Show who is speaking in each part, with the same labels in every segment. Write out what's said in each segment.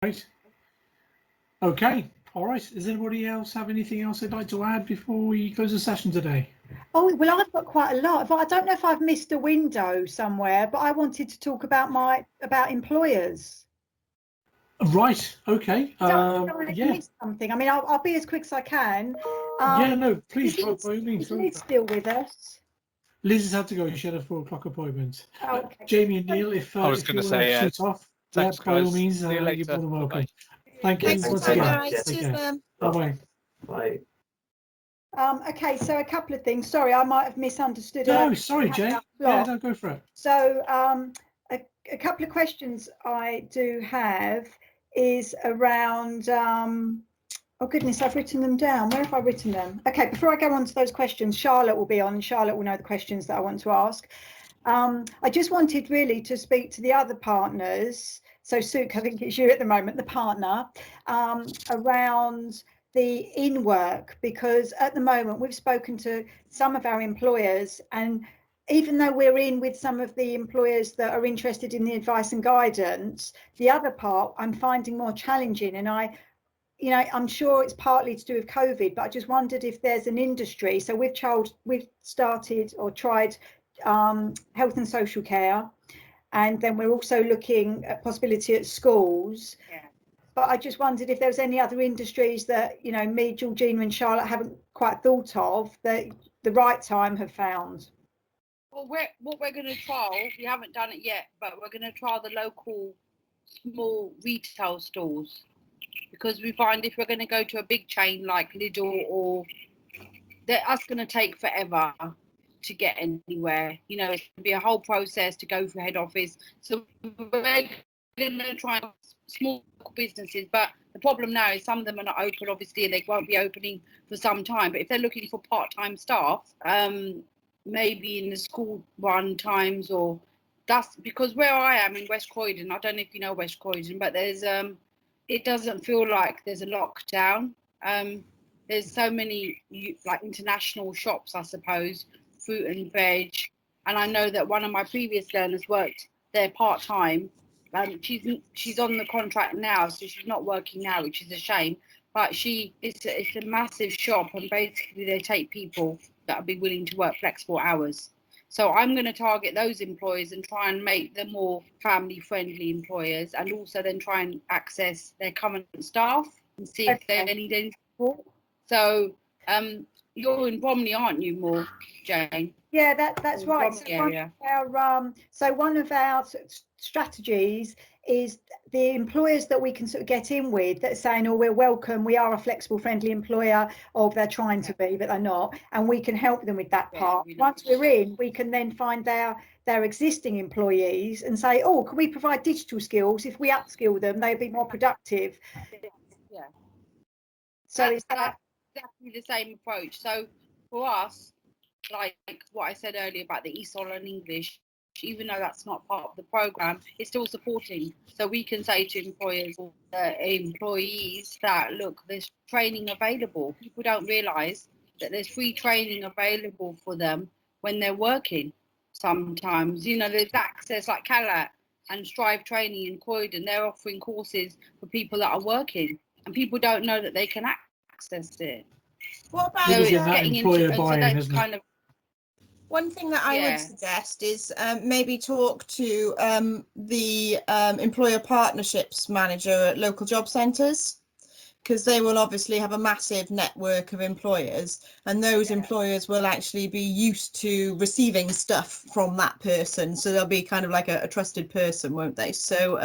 Speaker 1: Right. Okay. All right. Does anybody else have anything else they'd like to add before we close the session today?
Speaker 2: Oh, well, I've got quite a lot. I don't know if I've missed a window somewhere, but I wanted to talk about employers.
Speaker 1: Right. Okay.
Speaker 2: Don't want to
Speaker 1: Yeah.
Speaker 2: miss something. I mean, I'll be as quick as I can.
Speaker 1: Yeah. No. Please.
Speaker 2: Is
Speaker 1: By all means.
Speaker 2: Liz still with us?
Speaker 1: Liz has had to go. She had a 4 o'clock appointment.
Speaker 2: Oh, okay.
Speaker 1: Jamie and Neil, if
Speaker 3: I was
Speaker 1: if
Speaker 3: going
Speaker 1: you
Speaker 3: to
Speaker 1: want to
Speaker 3: say,
Speaker 1: shoot off,
Speaker 3: thanks,
Speaker 1: by all
Speaker 3: guys.
Speaker 1: means,
Speaker 3: See you
Speaker 1: you're
Speaker 3: later.
Speaker 1: more than welcome.
Speaker 3: Bye.
Speaker 1: Thank you
Speaker 4: Thanks
Speaker 1: once
Speaker 4: so
Speaker 1: again.
Speaker 4: much.
Speaker 1: Take
Speaker 4: Cheers,
Speaker 1: care.
Speaker 4: then.
Speaker 1: Bye bye.
Speaker 5: Bye.
Speaker 2: Okay, so a couple of things. Sorry, I might have misunderstood.
Speaker 1: No, sorry, Jay. Yeah, no, go for it.
Speaker 2: So a couple of questions I do have is around, oh goodness, I've written them down. Where have I written them? Okay, before I go on to those questions, Charlotte will be on and Charlotte will know the questions that I want to ask. I just wanted really to speak to the other partners. So Suk, I think it's you at the moment, the partner, around the in-work, because at the moment we've spoken to some of our employers, and even though we're in with some of the employers that are interested in the advice and guidance, the other part I'm finding more challenging. And I'm sure it's partly to do with COVID, but I just wondered if there's an industry. So we've started or tried health and social care, and then we're also looking at possibility at schools.
Speaker 6: Yeah.
Speaker 2: But I just wondered if there was any other industries that, me, Georgina and Charlotte haven't quite thought of that the right time have found.
Speaker 6: Well, what we're going to trial, we haven't done it yet, but we're going to trial the local small retail stores, because we find if we're going to go to a big chain like Lidl, that's going to take forever to get anywhere. It's going to be a whole process to go through head office. So we're going to try small businesses, but the problem now is some of them are not open, obviously, and they won't be opening for some time. But if they're looking for part-time staff, maybe in the school run times, or that's because where I am in West Croydon, I don't know if you know West Croydon, but there's it doesn't feel like there's a lockdown. There's so many like international shops, I suppose, fruit and veg, and I know that one of my previous learners worked there part-time. She's on the contract now, so she's not working now, which is a shame. But it's a massive shop, and basically they take people that would be willing to work flexible hours. So I'm going to target those employers and try and make them more family-friendly employers, and also then try and access their current staff and see if they need any support. So you're in Bromley, aren't you, more, Jane?
Speaker 2: Yeah, that's right. So one of our strategies is the employers that we can sort of get in with that are saying, oh, we're welcome, we are a flexible, friendly employer, or they're trying to be, but they're not, and we can help them with that part. Once we're in, we can then find their existing employees and say, oh, can we provide digital skills? If we upskill them, they'll be more productive.
Speaker 6: Yeah.
Speaker 2: So
Speaker 6: that's exactly the same approach. So for us, like what I said earlier about the ESOL and English, even though that's not part of the program, it's still supporting. So we can say to employers, employees that, look, there's training available. People don't realise that there's free training available for them when they're working. Sometimes, there's access like CalAT and Strive Training in Croydon. They're offering courses for people that are working, and people don't know that they can access it.
Speaker 4: What about
Speaker 6: getting into
Speaker 1: buy-in, isn't
Speaker 6: kind
Speaker 1: it?
Speaker 4: Of one thing that I would suggest is maybe talk to the employer partnerships manager at local job centres, because they will obviously have a massive network of employers, and those employers will actually be used to receiving stuff from that person, so they'll be kind of like a trusted person, won't they? So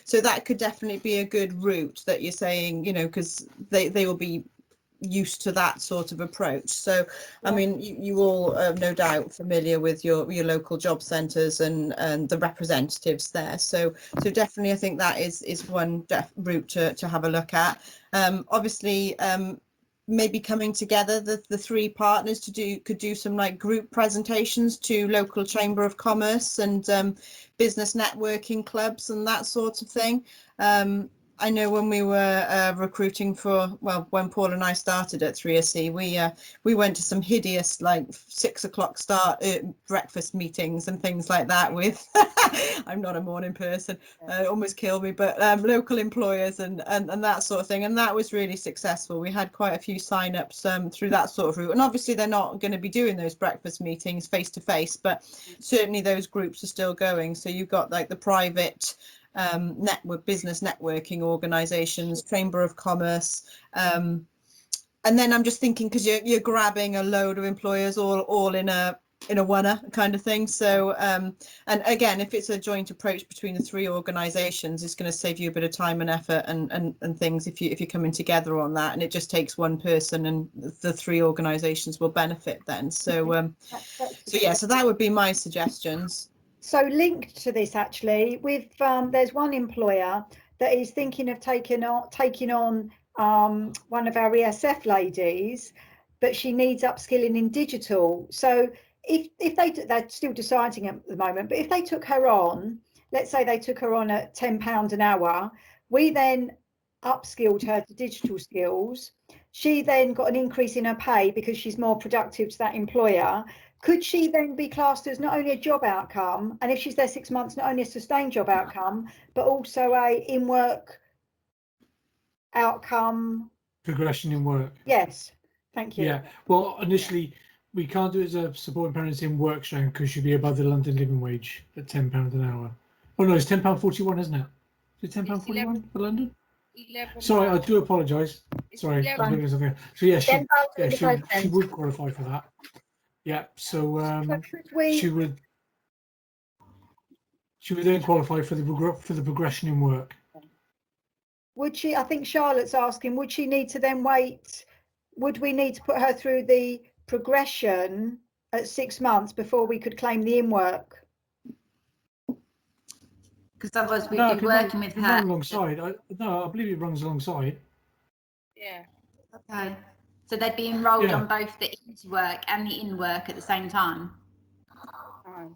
Speaker 4: so that could definitely be a good route that you're saying, because they will be used to that sort of approach. So I mean, you all are no doubt familiar with your local job centres and the representatives there, so definitely I think that is one route to have a look at. Obviously maybe coming together, the three partners could do some like group presentations to local Chamber of Commerce and business networking clubs and that sort of thing. I know when we were recruiting for, well, when Paul and I started at 3SE, we went to some hideous, like 6 o'clock start breakfast meetings and things like that with, I'm not a morning person, it almost killed me, but local employers and that sort of thing. And that was really successful. We had quite a few sign-ups through that sort of route. And obviously they're not going to be doing those breakfast meetings face to face, but certainly those groups are still going. So you've got like the private business networking organizations, Chamber of Commerce, and then I'm just thinking, because you're grabbing a load of employers all in a one-er kind of thing. So and again, if it's a joint approach between the 3 organizations, it's going to save you a bit of time and effort and things if you're coming together on that, and it just takes one person and the 3 organizations will benefit then. So so that would be my suggestions.
Speaker 2: So linked to this, actually, with there's one employer that is thinking of taking on one of our ESF ladies, but she needs upskilling in digital. So if they're still deciding at the moment, but if they took her on, let's say they took her on at £10 an hour, we then upskilled her to digital skills. She then got an increase in her pay because she's more productive to that employer. Could she then be classed as not only a job outcome, and if she's there 6 months, not only a sustained job outcome, but also a in-work outcome?
Speaker 1: Progression in work.
Speaker 2: Yes, thank you.
Speaker 1: Yeah, well, initially, we can't do it as a supporting parents in work strength because she'd be above the London living wage at £10 an hour. Oh, no, it's £10.41, isn't it? Is it £10.41 for London?
Speaker 6: 11.
Speaker 1: Sorry, I do apologise. Sorry, I was looking at something. So, yeah, she would qualify for that. Yeah, so she would then qualify for the progression in work.
Speaker 2: Would she? I think Charlotte's asking. Would she need to then wait? Would we need to put her through the progression at 6 months before we could claim the in work?
Speaker 3: Because otherwise we'd be working with her.
Speaker 1: Run alongside. I believe it runs alongside.
Speaker 6: Yeah.
Speaker 3: Okay. So they'd be enrolled on both the into work and the in work at the same time?
Speaker 6: No,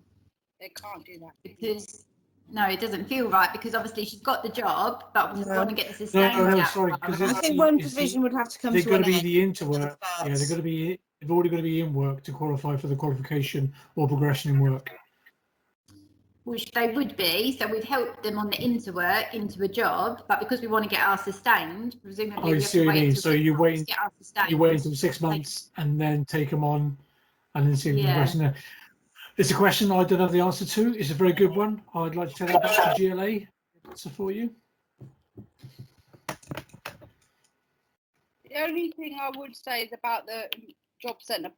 Speaker 6: they can't do that.
Speaker 3: Because, no, it doesn't feel right, because obviously she's got the job, but we want to get the sustained
Speaker 1: sorry, because
Speaker 4: I think one provision would have to come to an end.
Speaker 1: They've got to be the into work. Yeah, they've already got to be in work to qualify for the qualification or progression in work.
Speaker 3: Which they would be, so we'd help them on the into work, into a job, but because we want to get our sustained, presumably we have to wait
Speaker 1: so you wait until 6 months and then take them on and then see the progression there. It's a question I don't have the answer to. It's a very good one. I'd like to take that back to GLA. So for you.
Speaker 6: The only thing I would say is about the job centre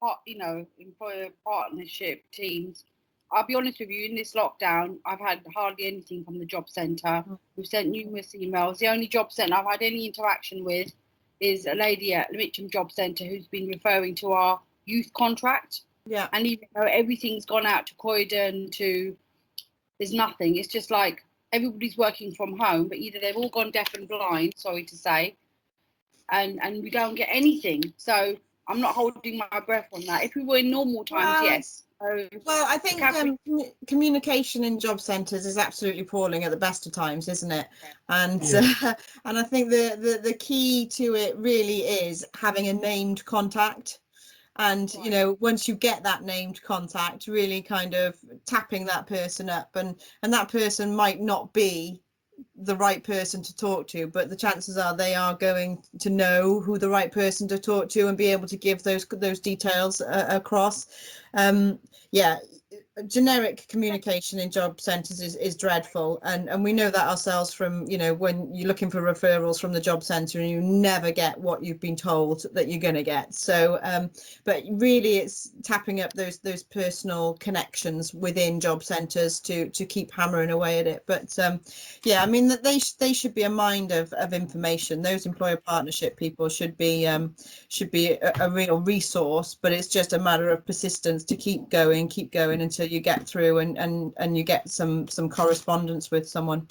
Speaker 6: employer partnership teams. I'll be honest with you, in this lockdown, I've had hardly anything from the job centre. We've sent numerous emails. The only job centre I've had any interaction with is a lady at the Mitcham Job Centre who's been referring to our youth contract.
Speaker 4: Yeah.
Speaker 6: And even though everything's gone out to Croydon, there's nothing. It's just like everybody's working from home, but either they've all gone deaf and blind, sorry to say, and we don't get anything. So I'm not holding my breath on that. If we were in normal times, yes.
Speaker 4: Well, I think communication in job centres is absolutely appalling at the best of times, isn't it? And and I think the key to it really is having a named contact. And, you know, once you get that named contact, really kind of tapping that person up, and that person might not be the right person to talk to, but the chances are they are going to know who the right person to talk to and be able to give those details across. Generic communication in job centres is dreadful, and we know that ourselves from, you know, when you're looking for referrals from the job centre and you never get what you've been told that you're going to get. So but really it's tapping up those personal connections within job centres to keep hammering away at it. But I mean that they should be a mind of information. Those employer partnership people should be a real resource, but it's just a matter of persistence to keep going until you get through and you get some correspondence with someone.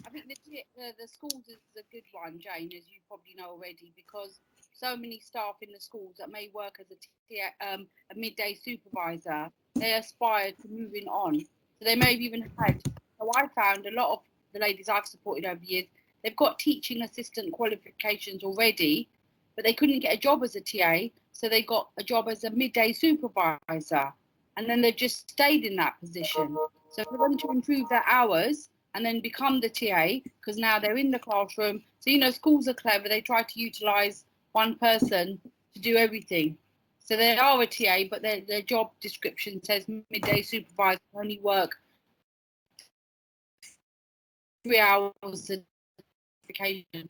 Speaker 6: I think the schools is a good one, Jane, as you probably know already, because so many staff in the schools that may work as a midday supervisor, they aspire to moving on. So they may have even had, so I found a lot of the ladies I've supported over the years, they've got teaching assistant qualifications already, but they couldn't get a job as a TA, so they got a job as a midday supervisor, and then they've just stayed in that position. So for them to improve their hours and then become the TA, because now they're in the classroom. So, you know, schools are clever. They try to utilise one person to do everything. So they are a TA, but their job description says midday supervisor, only work 3 hours a qualification.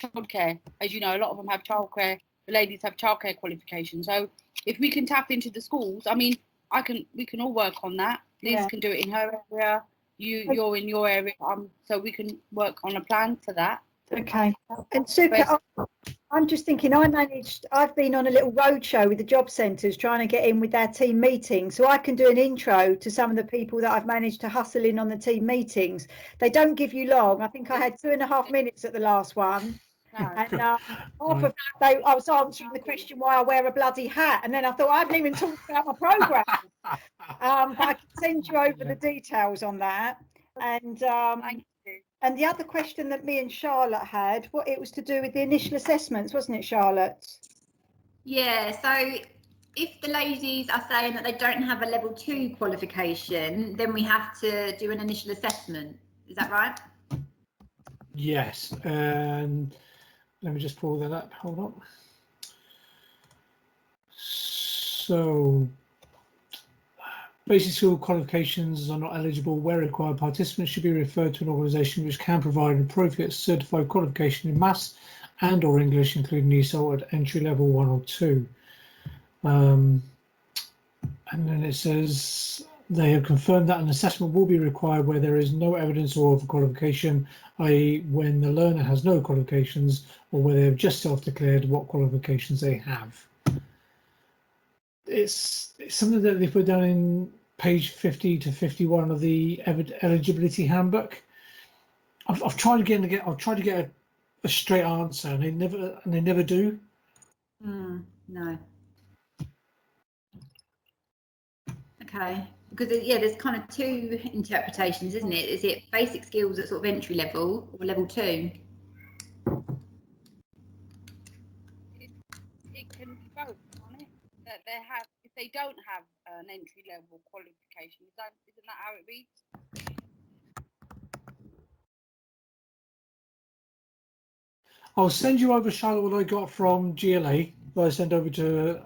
Speaker 6: Childcare, as you know, a lot of them have childcare. The ladies have childcare qualifications. So if we can tap into the schools, I mean, we can all work on that. Liz can do it in her area. You're in your area. So we can work on a plan for that.
Speaker 2: Okay. And Super, I'm just thinking, I've been on a little roadshow with the job centres trying to get in with their team meetings. So I can do an intro to some of the people that I've managed to hustle in on the team meetings. They don't give you long. I think I had 2.5 minutes at the last one. No. And half of that, I was answering the question why I wear a bloody hat. And then I thought, I haven't even talked about my programme. But I can send you over the details on that. And the other question that me and Charlotte had, it was to do with the initial assessments, wasn't it, Charlotte?
Speaker 3: Yeah, so if the ladies are saying that they don't have a level 2 qualification, then we have to do an initial assessment. Is that right?
Speaker 1: Yes. And let me just pull that up. Hold on. So, basic school qualifications are not eligible where required. Participants should be referred to an organisation which can provide an appropriate certified qualification in maths and or English, including ESOL at entry level 1 or 2. And then it says they have confirmed that an assessment will be required where there is no evidence of a qualification, i.e. when the learner has no qualifications or where they have just self-declared what qualifications they have. It's something that they put down in page 50 to 51 of the eligibility handbook. I've tried to get a straight answer, and they never do.
Speaker 3: No. Okay, because there's kind of 2 interpretations, isn't it? Is it basic skills at sort of entry level or level 2?
Speaker 6: It can be both, can't it? That they have, if they don't have an entry level qualification, isn't that how it reads?
Speaker 1: I'll send you over, Charlotte, what I got from GLA that I sent over to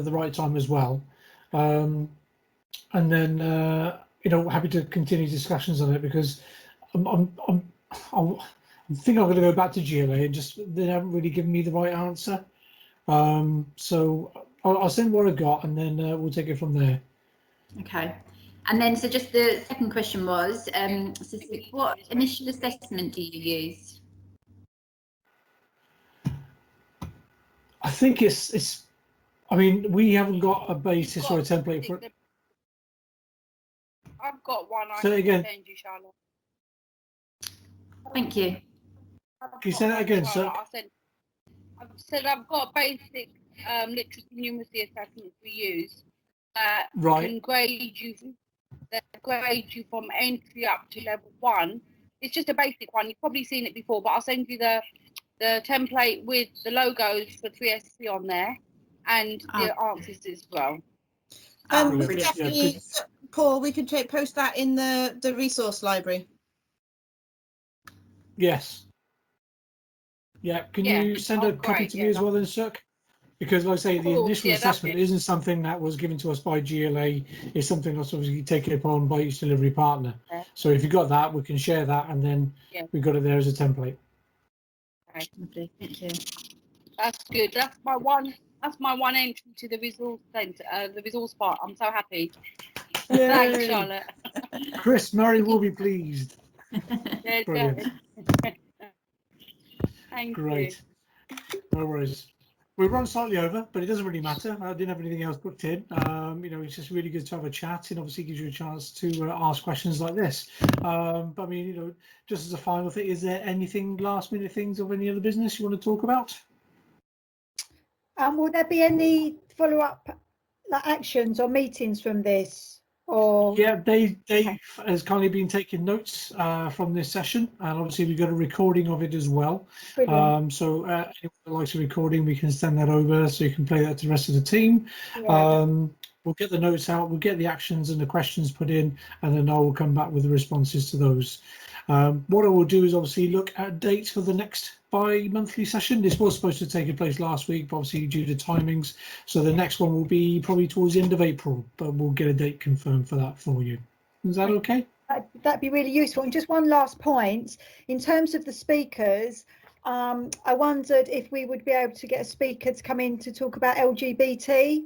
Speaker 1: the right time as well, and then happy to continue discussions on it, because I think I'm going to go back to GLA and just they haven't really given me the right answer. So I'll send what I got, and then we'll take it from there.
Speaker 3: Okay. And then, so just the second question was, so what initial assessment do you use?
Speaker 1: I think it's. I mean, we haven't got a basis or a template for it.
Speaker 6: I've got one. I
Speaker 1: can send
Speaker 6: you, Charlotte.
Speaker 3: Thank you.
Speaker 1: Can you say that again, sir?
Speaker 6: I've said I've got basic literacy numeracy assessments we use.
Speaker 1: Right.
Speaker 6: Can grade you from entry up to level 1. It's just a basic one. You've probably seen it before, but I'll send you the template with the logos for 3SC on there and the answers as well.
Speaker 4: We could definitely, Paul, we could post that in the resource library.
Speaker 1: Yes. Yeah. Can you send a copy to me as well, then, Sir? Because, like I say, the initial assessment isn't something that was given to us by GLA. It's something that's obviously taken upon by each delivery partner. Yeah. So if you've got that, we can share that, and then we've got it there as a template.
Speaker 3: Okay, lovely. Thank you.
Speaker 6: That's good. That's my one entry to the resource centre, the resource part. I'm so happy. Thanks, Charlotte.
Speaker 1: Chris Murray will be pleased.
Speaker 6: Yeah,
Speaker 1: brilliant.
Speaker 6: Thank
Speaker 1: Great.
Speaker 6: you.
Speaker 1: No worries. We run slightly over, but it doesn't really matter. I didn't have anything else booked in. It's just really good to have a chat, and obviously gives you a chance to ask questions like this. But I mean, just as a final thing, is there anything last-minute things of any other business you want to talk about?
Speaker 2: Will there be any follow-up actions or meetings from this? Or
Speaker 1: Yeah, Dave
Speaker 2: Okay.
Speaker 1: has kindly been taking notes from this session, and obviously we've got a recording of it as well.
Speaker 2: brilliant.
Speaker 1: So anyone that likes a recording, we can send that over so you can play that to the rest of the team.
Speaker 2: Yeah.
Speaker 1: We'll get the notes out, we'll get the actions and the questions put in, and then I will come back with the responses to those. What I will do is obviously look at dates for the next bi-monthly session. This was supposed to take place last week, but obviously due to timings. So the next one will be probably towards the end of April, but we'll get a date confirmed for that for you. Is that okay?
Speaker 2: That'd be really useful. And just one last point, in terms of the speakers, I wondered if we would be able to get a speaker to come in to talk about LGBT,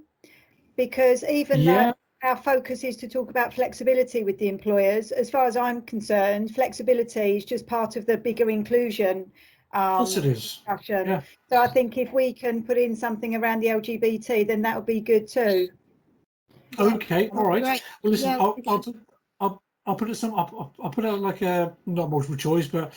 Speaker 2: because even though our focus is to talk about flexibility with the employers, as far as I'm concerned, flexibility is just part of the bigger inclusion
Speaker 1: Of course it is.
Speaker 2: discussion.
Speaker 1: Yeah.
Speaker 2: So I think if we can put in something around the LGBT, then that would be good too.
Speaker 1: Okay, all right.
Speaker 4: Right.
Speaker 1: Well, listen,
Speaker 4: Yeah.
Speaker 1: I'll put it some. I'll put it like a not multiple choice, but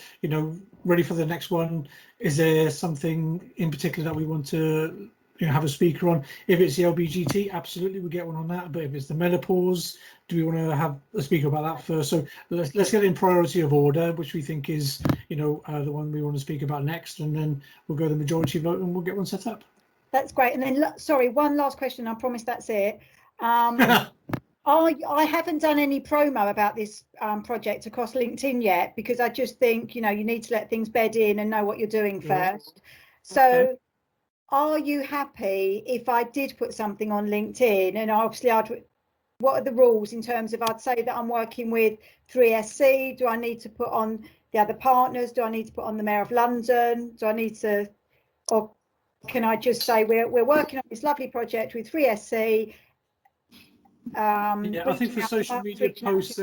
Speaker 1: ready for the next one. Is there something in particular that we want to have a speaker on? If it's the LBGT, absolutely, we'll get one on that. But if it's the menopause, do we want to have a speaker about that first? So let's get in priority of order, which we think is the one we want to speak about next, and then we'll go the majority vote and we'll get one set up.
Speaker 2: That's great. And then, sorry, one last question. I promise that's it. I haven't done any promo about this project across LinkedIn yet, because I just think, you need to let things bed in and know what you're doing first. So are you happy if I did put something on LinkedIn? And obviously, what are the rules in terms of, I'd say that I'm working with 3SC. Do I need to put on the other partners? Do I need to put on the Mayor of London? Do I need to, or can I just say we're working on this lovely project with 3SC?
Speaker 1: I think for social media posts,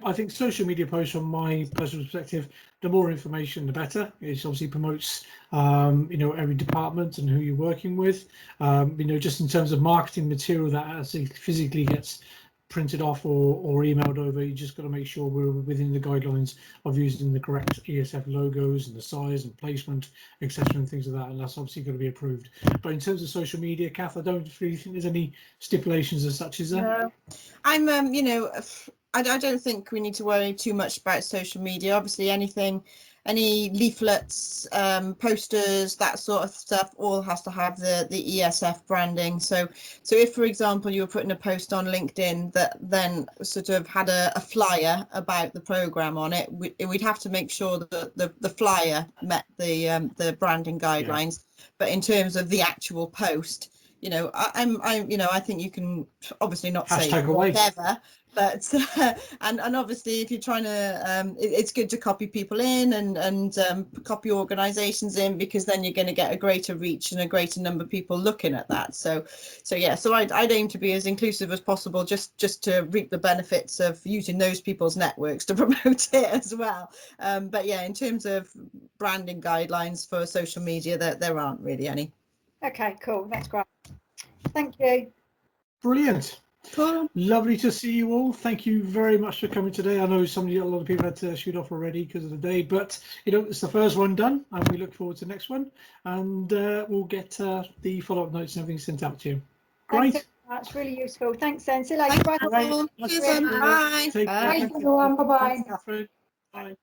Speaker 1: I think social media posts, from my personal perspective, the more information, the better. It obviously promotes, every department and who you're working with. Just in terms of marketing material that actually physically gets printed off or emailed over, you just got to make sure we're within the guidelines of using the correct ESF logos and the size and placement, etc., and things like that, and that's obviously got to be approved. But in terms of social media, Kath, I don't really think there's any stipulations as such, is there?
Speaker 4: No. I'm I don't think we need to worry too much about social media. Obviously, any leaflets, posters, that sort of stuff, all has to have the ESF branding. So if, for example, you were putting a post on LinkedIn that then sort of had a flyer about the program on it, we'd have to make sure that the flyer met the branding guidelines. Yeah. But in terms of the actual post, I think you can obviously not say whatever. But and obviously, if you're trying to, it's good to copy people in and copy organisations in, because then you're going to get a greater reach and a greater number of people looking at that. So I'd aim to be as inclusive as possible, just to reap the benefits of using those people's networks to promote it as well. But yeah, in terms of branding guidelines for social media, there aren't really any.
Speaker 2: Okay, cool. That's great. Thank you.
Speaker 1: Brilliant.
Speaker 4: Cool.
Speaker 1: Lovely to see you all. Thank you very much for coming today. I know a lot of people had to shoot off already because of the day, but it's the first one done, and we look forward to the next one, and we'll get the follow-up notes and everything sent out to you. Great.
Speaker 2: That's really useful. Thanks, then. See you later. Bye.
Speaker 4: Bye.
Speaker 1: Bye.
Speaker 2: Bye, everyone. Bye-bye.
Speaker 1: Bye.